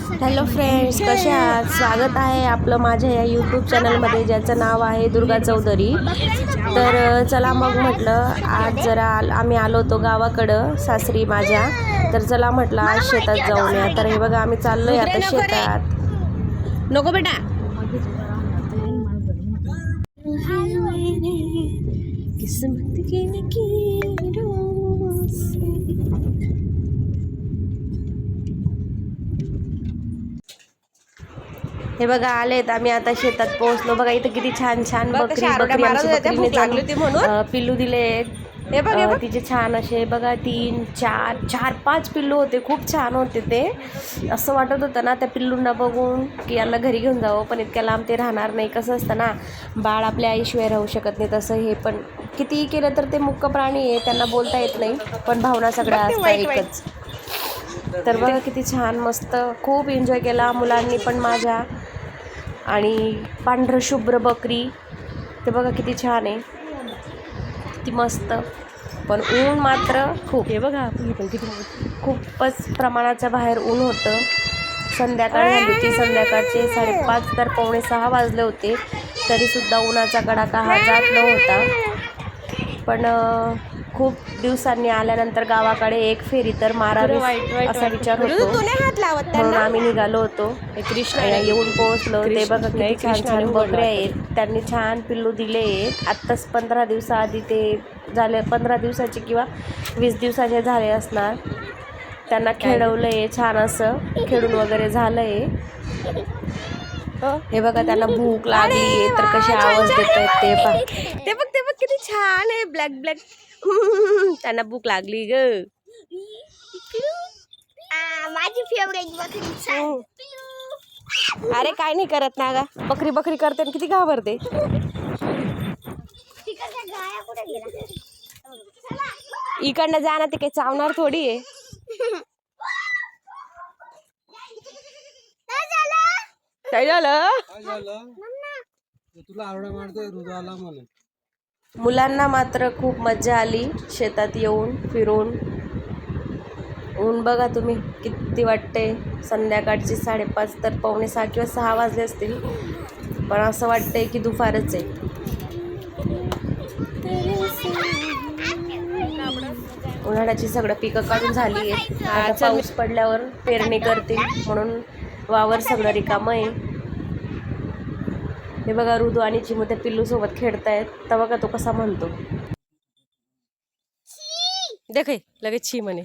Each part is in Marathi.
हॅलो फ्रेंड्स, कसे आहात? स्वागत आहे आपलं माझ्या या यूट्यूब चॅनलमध्ये ज्याचं नाव आहे दुर्गा चौधरी. तर चला मग म्हटलं आज जरा आम्ही आलो होतो गावाकडं सासरी माझ्या. तर चला म्हटलं आज शेतात जाऊया. तर हे बघा आम्ही चाललोय आता शेतात. नको बेटा. किस्मत की लकीरों से हे बघा आलेत आम्ही आता शेतात पोहोचलो. बघा इथं किती छान छान बकरी आमची बकरीने जाऊन पिल्लू दिले. हे बघा तिचे छान असे बघा 3 4 4 5 पिल्लू होते. खूप छान होते ते. असं वाटत होतं ना त्या पिल्लूंना बघून की यांना घरी घेऊन जावं, पण इतक्या लांब ते राहणार नाही. कसं असतं ना, बाळ आपल्या आईशिवाय राहू शकत नाही. तसं हे पण कितीही केलं तर ते मुक्क प्राणी आहे, त्यांना बोलता येत नाही, पण भावना सगळ्या असतात एकच. तर बघा किती छान मस्त खूप एन्जॉय केला मुलांनी पण माझ्या. आणि पांढरं शुभ्र बकरी ते बघा किती छान आहे, किती मस्त. पण ऊन मात्र खूप. हे बघा खूपच प्रमाणाच्या बाहेर ऊन होतं. संध्याकाळ झाली होती, संध्याकाळचे 5:30 तर 5:45 वाजले होते, तरीसुद्धा उन्हाचा कडाका हा जात नव्हता. पण खूप दिवसांनी आल्यानंतर गावाकडे एक फेरी तर मारावी असा विचार होतो, म्हणून आम्ही निघालो होतो. येऊन पोहोचलो. ते बघा किती छान छान बकऱ्या आहेत. त्यांनी छान पिल्लू दिले आहेत. आत्ताच 15 दिवसाआधी ते झाले, 15 दिवसाचे किंवा 20 दिवसाचे झाले असणार. त्यांना खेळवलंय छान, असं खेळून वगैरे झालंय. हे बघा त्यांना भूक लागली तर कसे आवाज देत आहेत ते पहा. ते बघ ते बघ किती छान आहे, ब्लॅक ब्लॅक. त्यांना भूक लागली ग. माझी फेवरेट बकरी. अरे काय नाही करत ना गा, बकरी बकरी करते आणि किती घाबरते. इकडनं जा ना, ते काही चावणार थोडी आहे. काय झालं? तुला आवडा मारतोय हृदयाला म्हणून. मुलांना मात्र खूप मजा आली शेतात येऊन फिरून. ऊन बघा तुम्ही किती वाटते. संध्याकाळची 5:30 तर 5:45 किंवा 6 वाजले असतील, पण असं वाटतंय की दुपारच आहे. उन्हाळ्याची सगळं पिकं काढून झाली आहेत. आता पाऊस पडल्यावर पेरणी करतील, म्हणून वावर सगळं रिकामं आहे. हे बघा ऋतू आणि चिमू त्या पिल्लू सोबत खेळतायत. तर बघा तो कसा म्हणतो. देख लगेच छी म्हणे.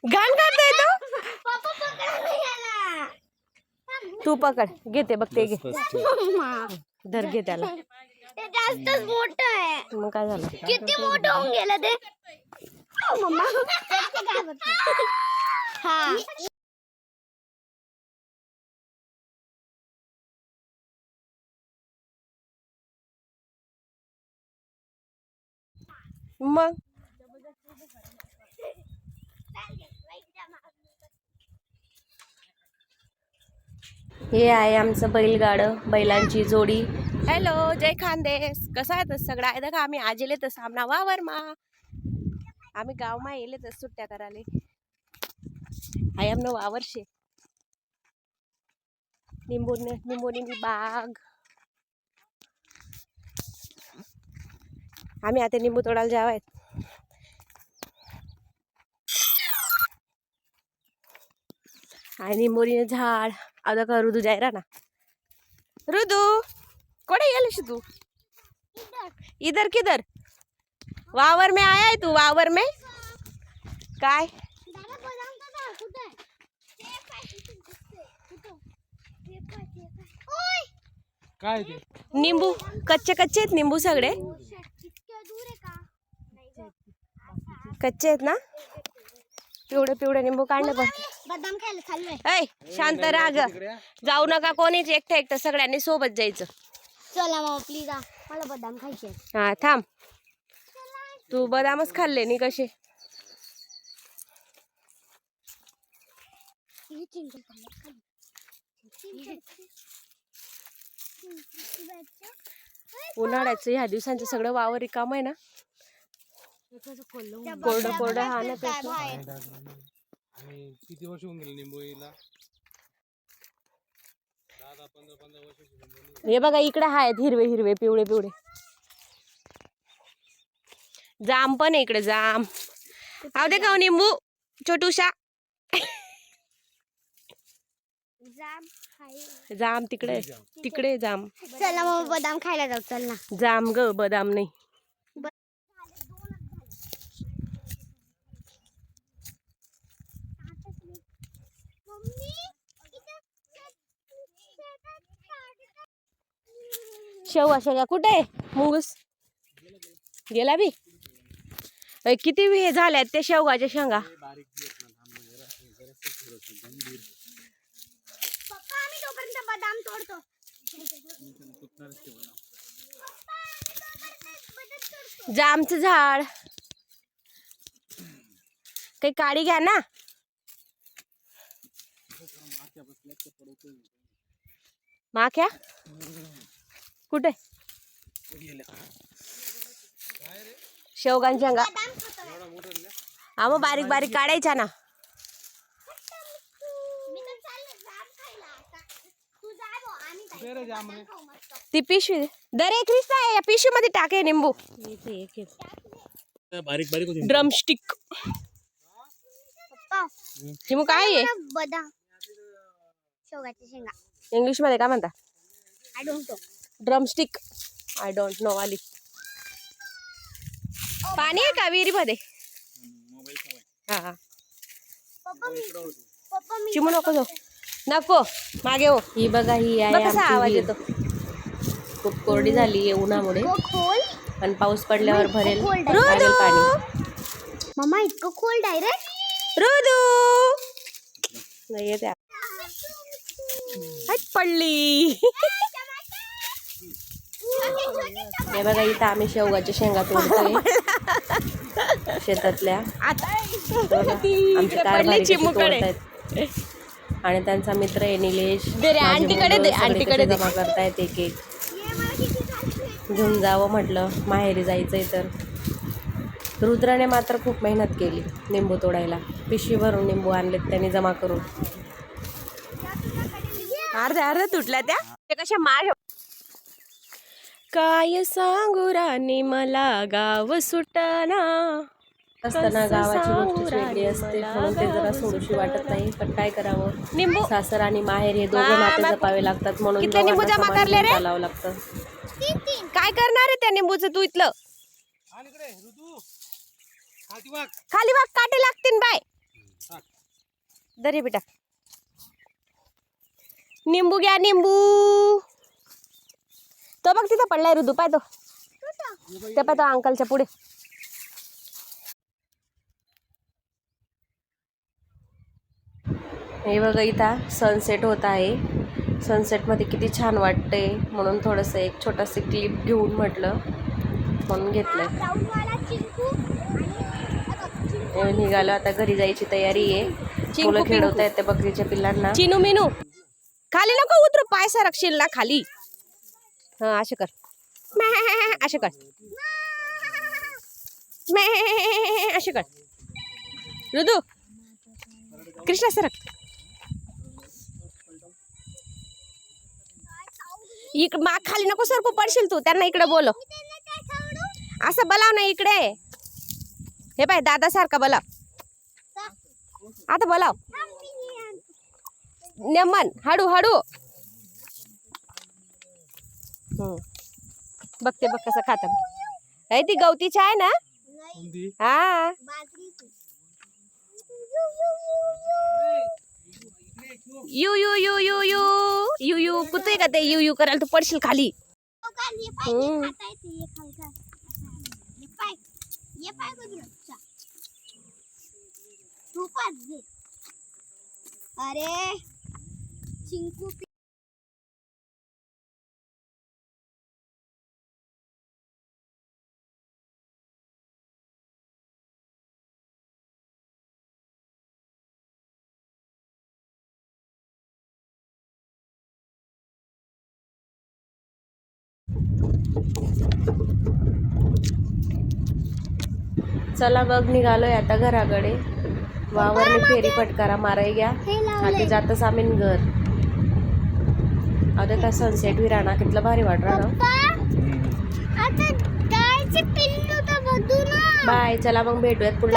घाण खातोय तो. तू पकड, घेते बघते, घे धर, घे त्याला. जास्तच मोठं आहे. मग काय झालं? किती मोठं होऊन गेलं ते. मम्मा हा मग हे आहे आमचं बैलगाडं, बैलांची जोडी. हॅलो, जय खानदेश. कसा आहे तस सगळा आहे का? आम्ही आज येले तर सामना वावर मा, आम्ही गाव मा येले तर सुट्ट्या कराले. आय आम नो वावर शे निंबोनी बाग. आम्ही आता निंबू तोडायला जावायत. आणि निंबोनी झाड. आता का ऋतू जायरा ना. ऋतू कोडे गेलीस तू? इधर किधर? वावर में आया है तू? वावर में काय? काय ते निंबू कच्चे कच्चे आहेत. निंबू सगळे कच्चे आहेत ना. पिवळे पिवळे निंबू काढले. पण बदाम खायला चाललोय. ऐ शांत राग, जाऊ नका कोणीच. एकटं एकटं सगळ्यांनी सोबत जायचं. चला मग प्लीज, मला बदाम खायचे. हा थांब, तू बदामच खाल्ले नि कसे. उन्हाळ्याचं ह्या दिवसांचं सगळं वावर रिकाम आहे ना. कोरडं कोरडं हा ना त्याचं. आणि किती वर्ष होऊन गेले निंबोळीला? 10-15 वर्ष. हे बघा इकडे आहेत हिरवे हिरवे पिवळे पिवळे जाम पण आहे इकडे. जाम आव दे का निंबू छोटूशा. जाम तिकडे तिकडे जाम. चला मग बदाम खायला जाऊ. चल ना. जाम ग बदाम नाही. शेवगा शेंगा कुठे मुंगूस गेला बी. किती हे झाल्यात ते शेवगाच्या शेंगा. पप्पा आम्ही तोपर्यंत बदाम तोडतो. जामचं झाड काही काडी घ्या ना. माख्या कुठे शेवगांच्या शेंगा. हा मग बारीक बारीक काढायच्या ना. ती पिशवी दर एक आहे या पिशवी मध्ये टाके निंबू. बारीक बारीक होती. ड्रमस्टिक चिमू काय आहे. बदाम शेवगाच्या शेंगा. इंग्लिश मध्ये काय म्हणता. I don't know. Drumstick. I don't know वाली. पाणी आहे का विहिरी मध्ये. हा चिमू नको जाऊ नको मागे हो. ही बघा ही आहे कसा आवाज येतो. खूप कोरडी झाली आहे उन्हामुळे पण पाऊस पडल्यावर भरेल लागेल पाणी. मम्मा इतकं खोल डायरेक्ट. रुदू नाही येते पडली. हे बघा इथं आम्ही शेवगाच्या शेंगा तोडतोय शेतातल्या. आमचे कारभारी तोडतायत आणि त्यांचा मित्र आहे निलेश. आंटीकडे जमा करतायत एक एक. घेऊन जावं म्हटलं माहेरी जायचंय तर. रुद्राने मात्र खूप मेहनत केली निंबू तोडायला. पिशवी भरून निंबू आणलेत त्यांनी जमा करून. अर्ध्या तुटल्या त्या कशा मार. काय सांगू राणी मला गाव सुटना. असताना गावाची गोष्ट वेगळी असते म्हणून ते जरा सोडूशी वाटत नाही. पण काय करावं. निंबू सासर आणि माहेर हे दोघं नाते जपावे लागतात म्हणून निंबू जमा करले रे चालावं लागतं. काय करणार आहे त्या निंबूचं तू इथलं. खाली वाग काटे लागतील बाय. दरे बेटा निंबू घ्या निंबू. तो बघ तिथं पडलाय ऋतू पाय तो. ते पाय तो अंकलच्या पुढे. हे बघा इथं सनसेट होत आहे. सनसेट मध्ये किती छान वाटते म्हणून थोडंसं एक छोटासा क्लिप घेऊन म्हटलं म्हणून घेतलंय. निघालो आता घरी जायची तयारी आहे. मुलं खेळवता येते बकरीच्या पिल्लांना. चिनू मिनू खाली नको उतरू पाय सरकशील ना खाली. हा असे कर असे कर असे कर. ऋतू कृष्णा सरक. माग खाली नको सरकू पडशील तू. त्यांना इकडे बोलव. असं बोलाव ना इकडे. हे पाय दादा सारखा बोलाव. आता बोलाव नेमन हळू हळू. बघते बघ कसं खाता. ती गवतीची आहे ना. हा you you you you you you you कुठे का ते यू यू करायला तू पडशील खाली. अरे चिंकू चला मग निघालोय आता घराकडे. वावरने फेरी फटकारा माराय घ्या. आता जातच आम्ही घर. आता काय सनसेट विराणा कितलं भारी वाट राहणार. आता गायचे पिल्लू तर बघू ना. बाय. चला मग भेटूयात पुढे.